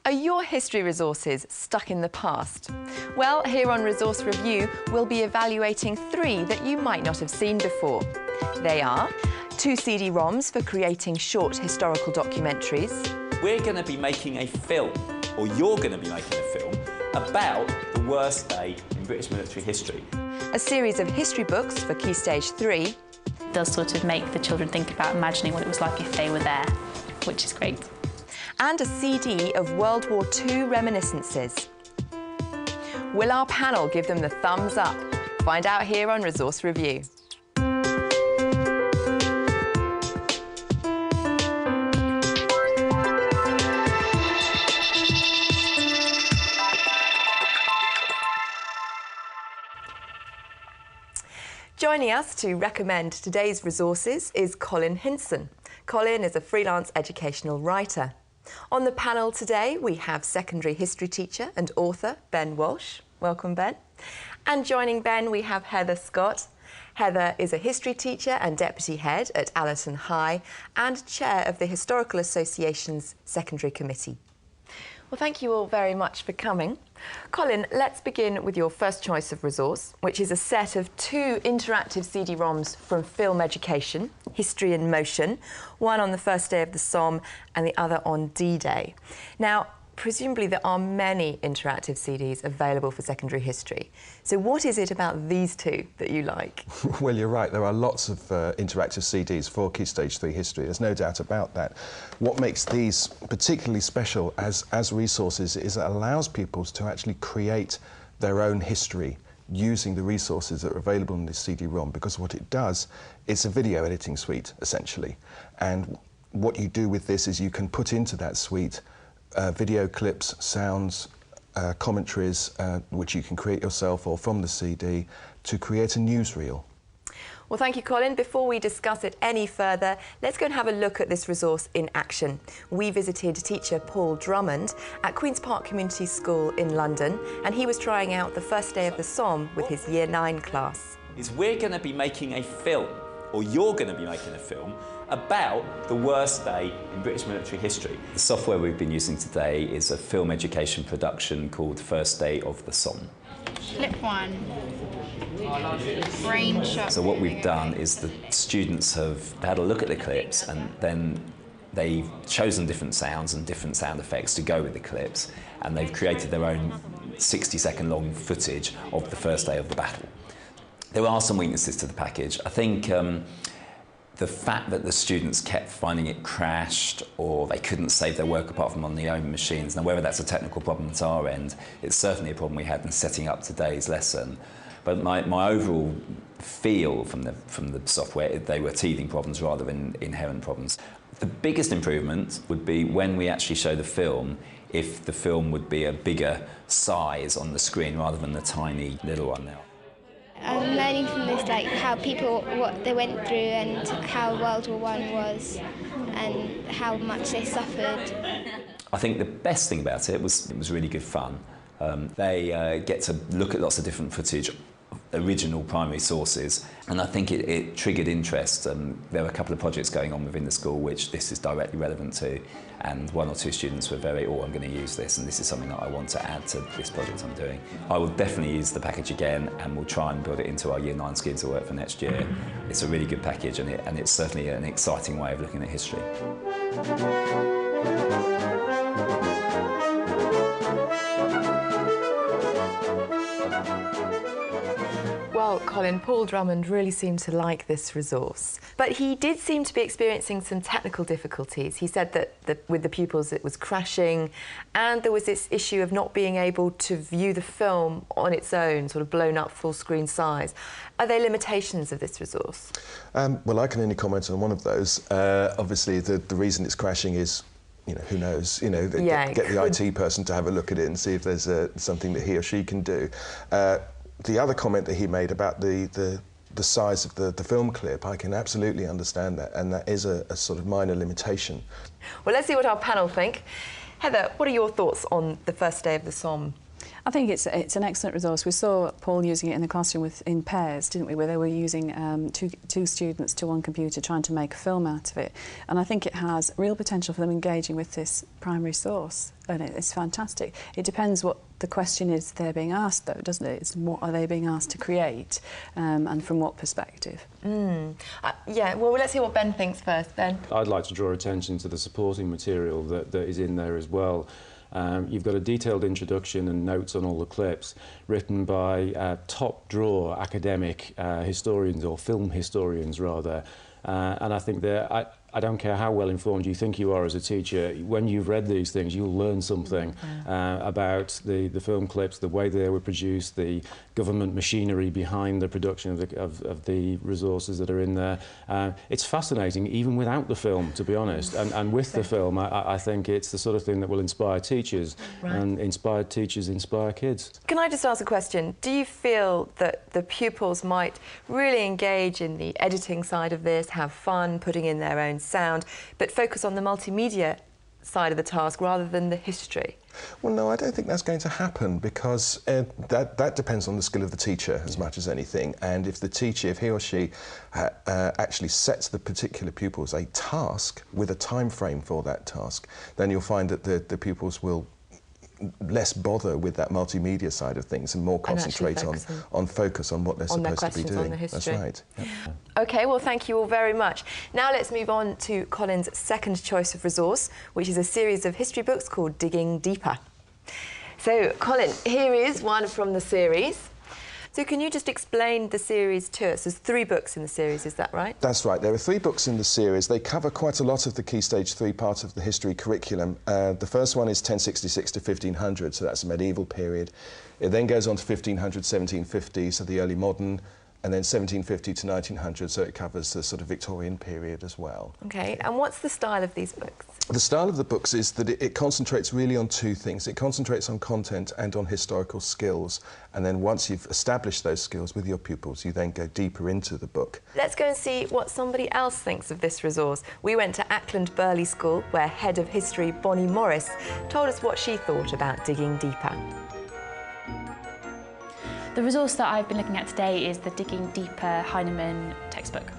Are your history resources stuck in the past? Well, here on Resource Review, we'll be evaluating 3 that you might not have seen before. They are 2 CD-ROMs for creating short historical documentaries. We're going to be making a film, or you're going to be making a film, about the worst day in British military history. A series of history books for Key Stage 3. It does sort of make the children think about imagining what it was like if they were there, which is great. And a CD of World War II reminiscences. Will our panel give them the thumbs up? Find out here on Resource Review. Joining us to recommend today's resources is Colin Hinson. Colin is a freelance educational writer. On the panel today, we have secondary history teacher and author Ben Walsh. Welcome, Ben. And joining Ben, we have Heather Scott. Heather is a history teacher and deputy head at Allerton High and chair of the Historical Association's Secondary Committee. Well, thank you all very much for coming. Colin, let's begin with your first choice of resource, which is a set of 2 interactive CD-ROMs from Film Education, History in Motion, one on the first day of the Somme and the other on D-Day. Now, presumably there are many interactive CDs available for secondary history. So what is it about these 2 that you like? Well, you're right. There are lots of interactive CDs for Key Stage 3 history. There's no doubt about that. What makes these particularly special as resources is it allows people to actually create their own history using the resources that are available in this CD-ROM, because what it does, it's a video editing suite, essentially. And what you do with this is you can put into that suite video clips, sounds, commentaries, which you can create yourself or from the CD, to create a newsreel. Well, thank you, Colin. Before we discuss it any further, let's go and have a look at this resource in action. We visited teacher Paul Drummond at Queen's Park Community School in London, and he was trying out the first day of the Somme with his Year 9 class. We're going to be making a film, or you're going to be making a film, about the worst day in British military history. The software we've been using today is a film education production called First Day of the Somme. Clip 1. Frame shot. So what we've done is the students have had a look at the clips, and then they've chosen different sounds and different sound effects to go with the clips, and they've created their own 60-second long footage of the first day of the battle. There are some weaknesses to the package. I think the fact that the students kept finding it crashed, or they couldn't save their work apart from on their own machines. Now, whether that's a technical problem at our end, it's certainly a problem we had in setting up today's lesson. But my overall feel from the software, they were teething problems rather than inherent problems. The biggest improvement would be when we actually show the film, if the film would be a bigger size on the screen rather than the tiny little one now. I'm learning from this, like, how people, what they went through and how World War I was and how much they suffered. I think the best thing about it was really good fun. They get to look at lots of different footage, original primary sources, and I think it triggered interest. There were a couple of projects going on within the school which this is directly relevant to, and 1 or 2 students were very, I'm going to use this, and this is something that I want to add to this project I'm doing. I will definitely use the package again, and we'll try and build it into our Year 9 schemes of work for next year. It's a really good package, and it's certainly an exciting way of looking at history. Well, Colin, Paul Drummond really seemed to like this resource, but he did seem to be experiencing some technical difficulties. He said that with the pupils it was crashing, and there was this issue of not being able to view the film on its own, sort of blown up full screen size. Are there limitations of this resource? Well, I can only comment on one of those. Obviously, the reason it's crashing is, who knows? Get the IT person to have a look at it and see if there's something that he or she can do. The other comment that he made about the size of the film clip, I can absolutely understand that, and that is a sort of minor limitation. Well, let's see what our panel think. Heather, what are your thoughts on the first day of the Somme? I think it's an excellent resource. We saw Paul using it in the classroom in pairs, didn't we, where they were using two students to one computer trying to make a film out of it. And I think it has real potential for them engaging with this primary source, and it's fantastic. It depends what the question is they're being asked, though, doesn't it? It's what are they being asked to create, and from what perspective. Yeah, well, let's hear what Ben thinks first. Ben? I'd like to draw attention to the supporting material that is in there as well. You've got a detailed introduction and notes on all the clips written by top-drawer academic historians, or film historians rather, and I think I don't care how well informed you think you are as a teacher, when you've read these things you'll learn something about the film clips, the way they were produced, the government machinery behind the production of the resources that are in there. It's fascinating even without the film, to be honest, and with the film I think it's the sort of thing that will inspire teachers, and inspired teachers inspire kids. Can I just ask a question? Do you feel that the pupils might really engage in the editing side of this, have fun putting in their own sound, but focus on the multimedia side of the task rather than the history? Well, no, I don't think that's going to happen, because that depends on the skill of the teacher as much as anything. And if the teacher, if he or she actually sets the particular pupils a task with a time frame for that task, then you'll find that the pupils will less bother with that multimedia side of things and more concentrate on focus on what they're supposed to be doing. On the history. That's right. Yep. OK, well, thank you all very much. Now let's move on to Colin's second choice of resource, which is a series of history books called Digging Deeper. So, Colin, here is one from the series. So can you just explain the series to us? There's 3 books in the series, is that right? That's right. There are 3 books in the series. They cover quite a lot of the Key Stage 3 part of the history curriculum. The first one is 1066 to 1500, so that's the medieval period. It then goes on to 1500, 1750, so the early modern, and then 1750 to 1900, so it covers the sort of Victorian period as well. OK, and what's the style of these books? The style of the books is that it concentrates really on 2 things. It concentrates on content and on historical skills, and then once you've established those skills with your pupils, you then go deeper into the book. Let's go and see what somebody else thinks of this resource. We went to Ackland Burley School, where Head of History Bonnie Morris told us what she thought about Digging Deeper. The resource that I've been looking at today is the Digging Deeper Heinemann textbook.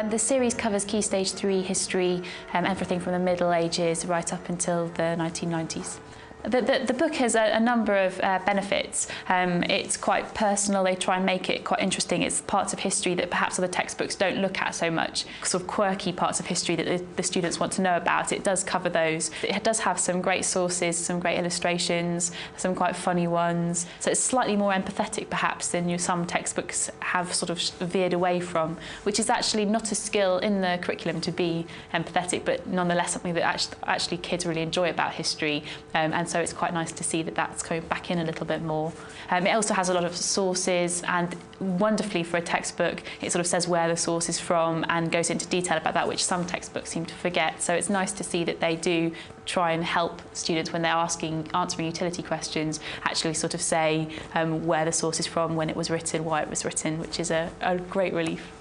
The series covers Key Stage 3 history, everything from the Middle Ages right up until the 1990s. The book has a number of benefits. It's quite personal. They try and make it quite interesting. It's parts of history that perhaps other textbooks don't look at so much, sort of quirky parts of history that the students want to know about. It does cover those. It does have some great sources, some great illustrations, some quite funny ones. So it's slightly more empathetic perhaps than some textbooks have sort of veered away from, which is actually not a skill in the curriculum to be empathetic, but nonetheless something that actually kids really enjoy about history. And so it's quite nice to see that that's coming back in a little bit more. It also has a lot of sources, and wonderfully for a textbook it sort of says where the source is from and goes into detail about that, which some textbooks seem to forget. So it's nice to see that they do try and help students when they're answering utility questions, actually sort of say where the source is from, when it was written, why it was written, which is a great relief.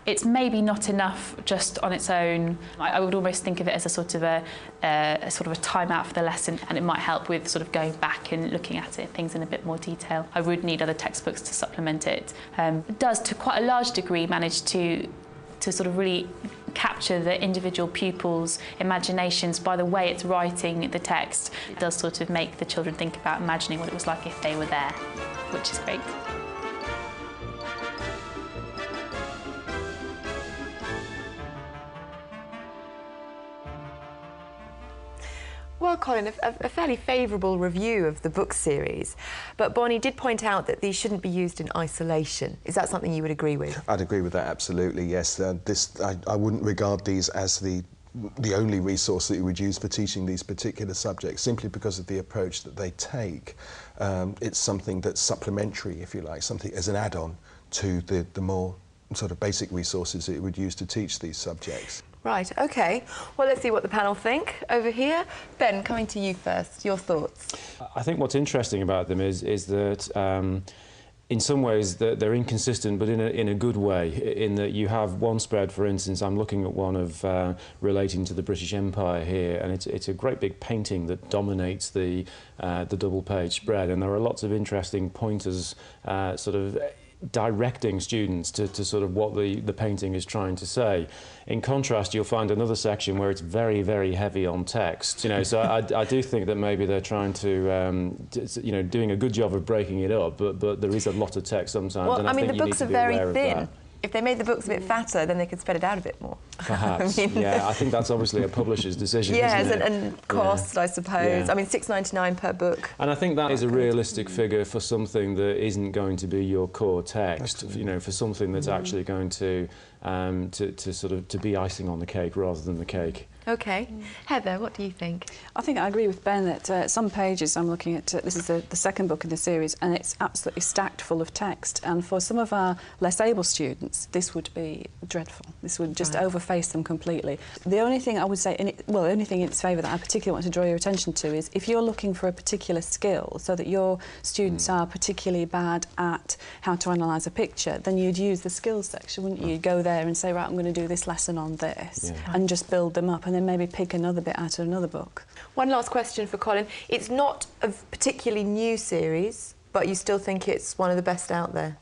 It's maybe not enough just on its own. I would almost think of it as a sort of a time out for the lesson, and it might help with sort of going back and looking at things in a bit more detail. I would need other textbooks to supplement it. It does, to quite a large degree, manage to sort of really capture the individual pupils' imaginations by the way it's writing the text. It does sort of make the children think about imagining what it was like if they were there, which is great. Well, Colin, a fairly favourable review of the book series, but Bonnie did point out that these shouldn't be used in isolation. Is that something you would agree with? I'd agree with that, absolutely, yes. I wouldn't regard these as the only resource that you would use for teaching these particular subjects, simply because of the approach that they take. It's something that's supplementary, if you like, something as an add-on to the more sort of basic resources that you would use to teach these subjects. Right, OK. Well, let's see what the panel think. Over here, Ben, coming to you first, your thoughts? I think what's interesting about them is that in some ways they're inconsistent, but in a good way, in that you have one spread, for instance, I'm looking at one of relating to the British Empire here, and it's a great big painting that dominates the double-page spread, and there are lots of interesting pointers sort of directing students to sort of what the painting is trying to say. In contrast, you'll find another section where it's very, very heavy on text. You know, so I do think that maybe they're trying to, you know, doing a good job of breaking it up, but there is a lot of text sometimes. Well, and I mean, think the books are very thin. If they made the books a bit fatter, then they could spread it out a bit more. Perhaps, I mean, yeah. I think that's obviously a publisher's decision, yes, isn't it? and cost, I suppose. Yeah. I mean, £6.99 per book. And I think that is a realistic figure for something that isn't going to be your core text. You know, for something that's actually going to sort of to be icing on the cake rather than the cake. OK. Heather, what do you think? I think I agree with Ben that some pages I'm looking at, this is the second book in the series, and it's absolutely stacked full of text. And for some of our less able students, this would be dreadful. This would just overface them completely. The only thing I would say, the only thing in its favour that I particularly want to draw your attention to is if you're looking for a particular skill, so that your students are particularly bad at how to analyse a picture, then you'd use the skills section, wouldn't you? You'd go there and say, right, I'm going to do this lesson on this, and just build them up. And then maybe pick another bit out of another book. One last question for Colin. It's not a particularly new series, but you still think it's one of the best out there?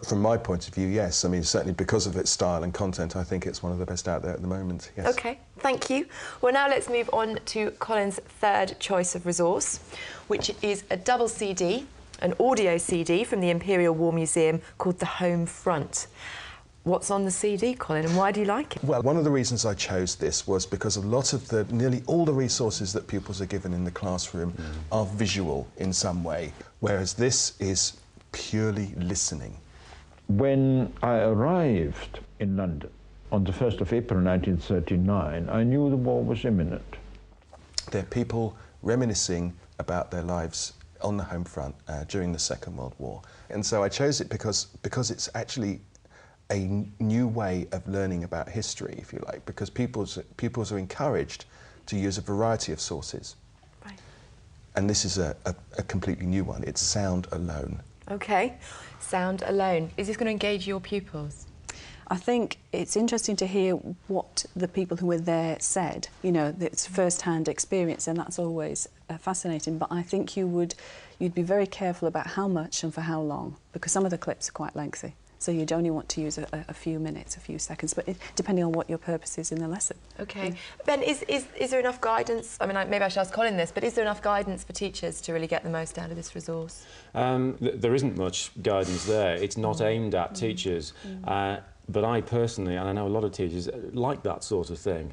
From my point of view, yes. I mean, certainly because of its style and content, I think it's one of the best out there at the moment, yes. OK, thank you. Well, now let's move on to Colin's third choice of resource, which is a double CD, an audio CD from the Imperial War Museum called The Home Front. What's on the CD, Colin, and why do you like it? Well, one of the reasons I chose this was because a lot of nearly all the resources that pupils are given in the classroom are visual in some way, whereas this is purely listening. When I arrived in London on the 1st of April 1939, I knew the war was imminent. They're people reminiscing about their lives on the home front during the Second World War. And so I chose it because it's actually a new way of learning about history, if you like, because pupils are encouraged to use a variety of sources. Right. And this is a completely new one. It's sound alone. OK. Sound alone. Is this going to engage your pupils? I think it's interesting to hear what the people who were there said. You know, it's first-hand experience, and that's always fascinating. But I think you'd be very careful about how much and for how long, because some of the clips are quite lengthy. So you'd only want to use a few minutes, a few seconds, but depending on what your purpose is in the lesson. OK. Ben, is there enough guidance? I mean, maybe I should ask Colin this, but is there enough guidance for teachers to really get the most out of this resource? There isn't much guidance there. It's not aimed at teachers. But I personally, and I know a lot of teachers, like that sort of thing.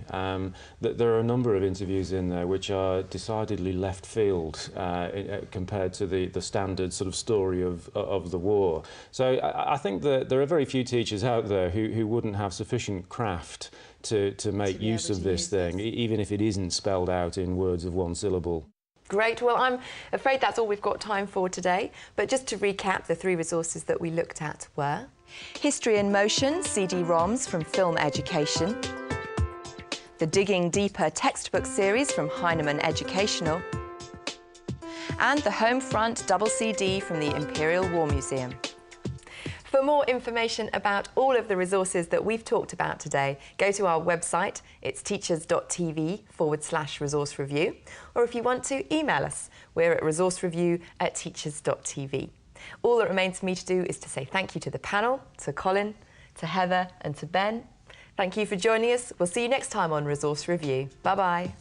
There are a number of interviews in there which are decidedly left field compared to the standard sort of story of the war. So I think that there are very few teachers out there who wouldn't have sufficient craft to make use of this thing, even if it isn't spelled out in words of one syllable. Great. Well, I'm afraid that's all we've got time for today. But just to recap, the three resources that we looked at were History in Motion CD-ROMs from Film Education, the Digging Deeper textbook series from Heinemann Educational, and the Home Front double CD from the Imperial War Museum. For more information about all of the resources that we've talked about today, go to our website. It's teachers.tv/resource review. Or if you want to, email us. We're at resourcereview@teachers.tv. All that remains for me to do is to say thank you to the panel, to Colin, to Heather and to Ben. Thank you for joining us. We'll see you next time on Resource Review. Bye-bye.